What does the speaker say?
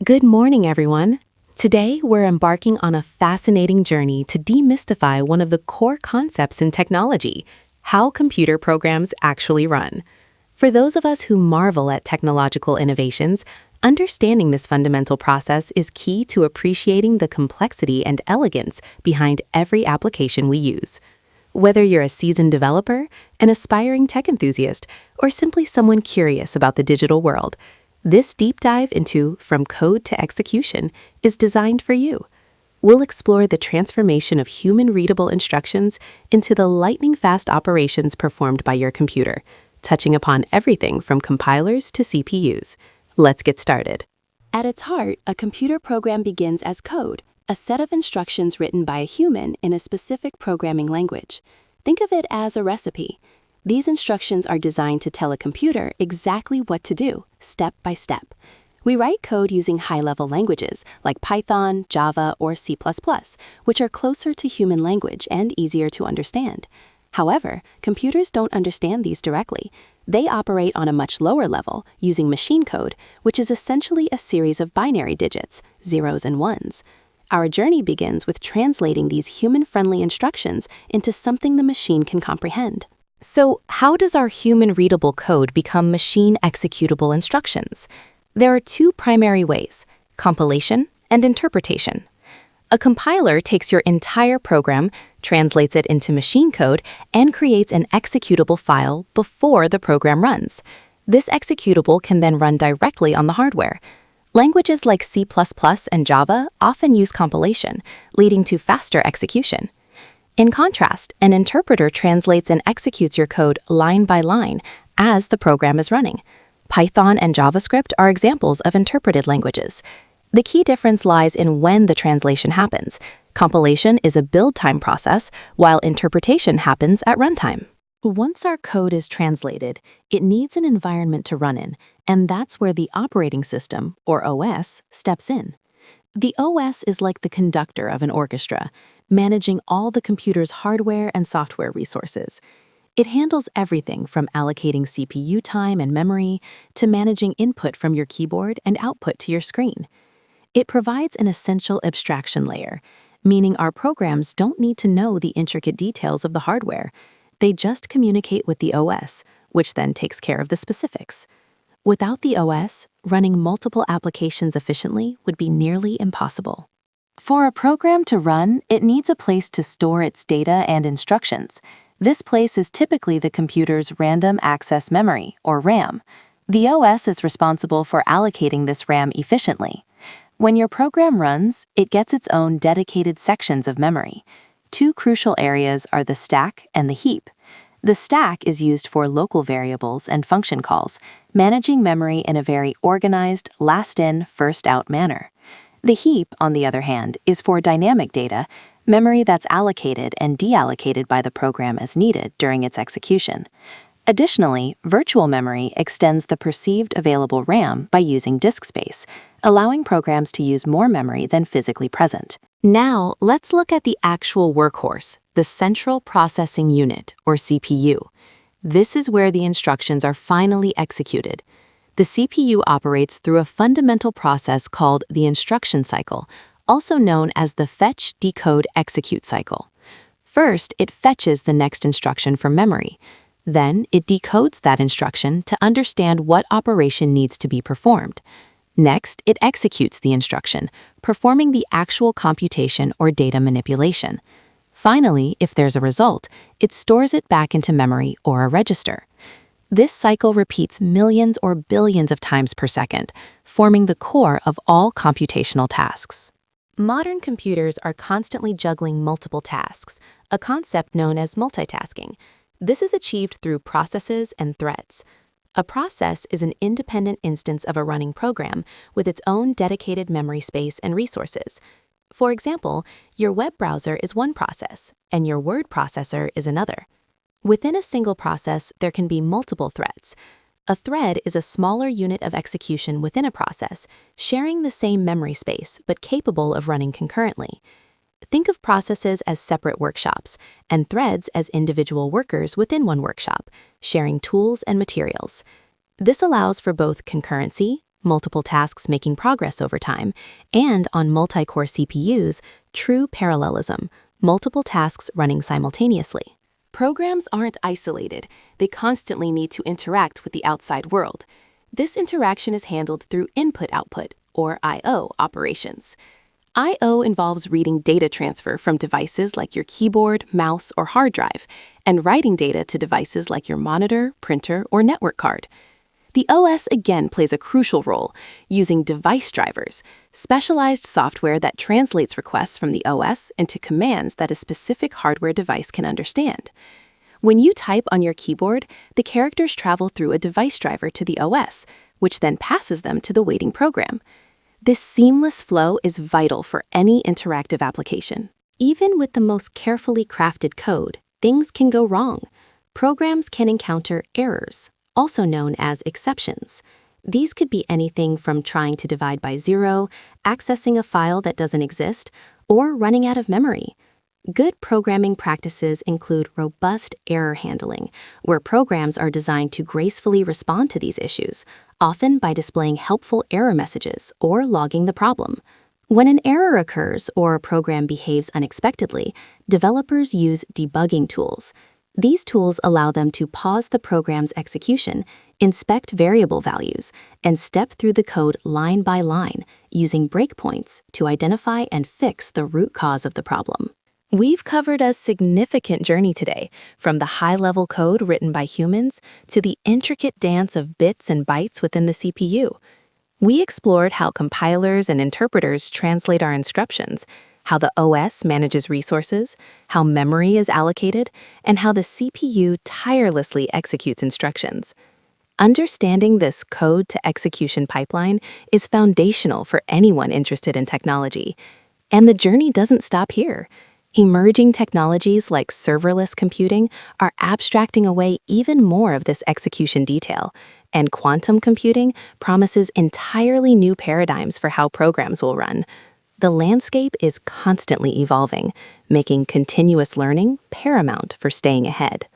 Good morning, everyone. Today, we're embarking on a fascinating journey to demystify one of the core concepts in technology: how computer programs actually run. For those of us who marvel at technological innovations, understanding this fundamental process is key to appreciating the complexity and elegance behind every application we use. Whether you're a seasoned developer, an aspiring tech enthusiast, or simply someone curious about the digital world, this deep dive into From Code to Execution is designed for you. We'll explore the transformation of human-readable instructions into the lightning-fast operations performed by your computer, touching upon everything from compilers to CPUs. Let's get started. At its heart, a computer program begins as code, a set of instructions written by a human in a specific programming language. Think of it as a recipe. These instructions are designed to tell a computer exactly what to do, step by step. We write code using high-level languages like Python, Java, or C++, which are closer to human language and easier to understand. However, computers don't understand these directly. They operate on a much lower level, using machine code, which is essentially a series of binary digits, zeros and ones. Our journey begins with translating these human-friendly instructions into something the machine can comprehend. So, how does our human-readable code become machine-executable instructions? There are two primary ways: compilation and interpretation. A compiler takes your entire program, translates it into machine code, and creates an executable file before the program runs. This executable can then run directly on the hardware. Languages like C++ and Java often use compilation, leading to faster execution. In contrast, an interpreter translates and executes your code line by line as the program is running. Python and JavaScript are examples of interpreted languages. The key difference lies in when the translation happens. Compilation is a build time process, while interpretation happens at runtime. Once our code is translated, it needs an environment to run in, and that's where the operating system, or OS, steps in. The OS is like the conductor of an orchestra, managing all the computer's hardware and software resources. It handles everything from allocating CPU time and memory to managing input from your keyboard and output to your screen. It provides an essential abstraction layer, meaning our programs don't need to know the intricate details of the hardware. They just communicate with the OS, which then takes care of the specifics. Without the OS, running multiple applications efficiently would be nearly impossible. For a program to run, it needs a place to store its data and instructions. This place is typically the computer's random access memory, or RAM. The OS is responsible for allocating this RAM efficiently. When your program runs, it gets its own dedicated sections of memory. Two crucial areas are the stack and the heap. The stack is used for local variables and function calls, managing memory in a very organized, last-in, first-out manner. The heap, on the other hand, is for dynamic data, memory that's allocated and deallocated by the program as needed during its execution. Additionally, virtual memory extends the perceived available RAM by using disk space, allowing programs to use more memory than physically present. Now, let's look at the actual workhorse, the Central Processing Unit, or CPU. This is where the instructions are finally executed. The CPU operates through a fundamental process called the instruction cycle, also known as the fetch-decode-execute cycle. First, it fetches the next instruction from memory. Then, it decodes that instruction to understand what operation needs to be performed. Next, it executes the instruction, performing the actual computation or data manipulation. Finally, if there's a result, it stores it back into memory or a register. This cycle repeats millions or billions of times per second, forming the core of all computational tasks. Modern computers are constantly juggling multiple tasks, a concept known as multitasking. This is achieved through processes and threads. A process is an independent instance of a running program with its own dedicated memory space and resources. For example, your web browser is one process, and your word processor is another. Within a single process, there can be multiple threads. A thread is a smaller unit of execution within a process, sharing the same memory space but capable of running concurrently. Think of processes as separate workshops, and threads as individual workers within one workshop, sharing tools and materials. This allows for both concurrency multiple tasks making progress over time, and on multi-core CPUs, true parallelism, multiple tasks running simultaneously. Programs aren't isolated. They constantly need to interact with the outside world. This interaction is handled through input-output, or I/O, operations. I/O involves reading data transfer from devices like your keyboard, mouse, or hard drive, and writing data to devices like your monitor, printer, or network card. The OS again plays a crucial role, using device drivers, specialized software that translates requests from the OS into commands that a specific hardware device can understand. When you type on your keyboard, the characters travel through a device driver to the OS, which then passes them to the waiting program. This seamless flow is vital for any interactive application. Even with the most carefully crafted code, things can go wrong. Programs can encounter errors, also known as exceptions. These could be anything from trying to divide by zero, accessing a file that doesn't exist, or running out of memory. Good programming practices include robust error handling, where programs are designed to gracefully respond to these issues, often by displaying helpful error messages or logging the problem. When an error occurs or a program behaves unexpectedly, developers use debugging tools. These tools allow them to pause the program's execution, inspect variable values, and step through the code line by line, using breakpoints to identify and fix the root cause of the problem. We've covered a significant journey today, from the high-level code written by humans to the intricate dance of bits and bytes within the CPU. We explored how compilers and interpreters translate our instructions, how the OS manages resources, how memory is allocated, and how the CPU tirelessly executes instructions. Understanding this code-to-execution pipeline is foundational for anyone interested in technology. And the journey doesn't stop here. Emerging technologies like serverless computing are abstracting away even more of this execution detail, and quantum computing promises entirely new paradigms for how programs will run. The landscape is constantly evolving, making continuous learning paramount for staying ahead.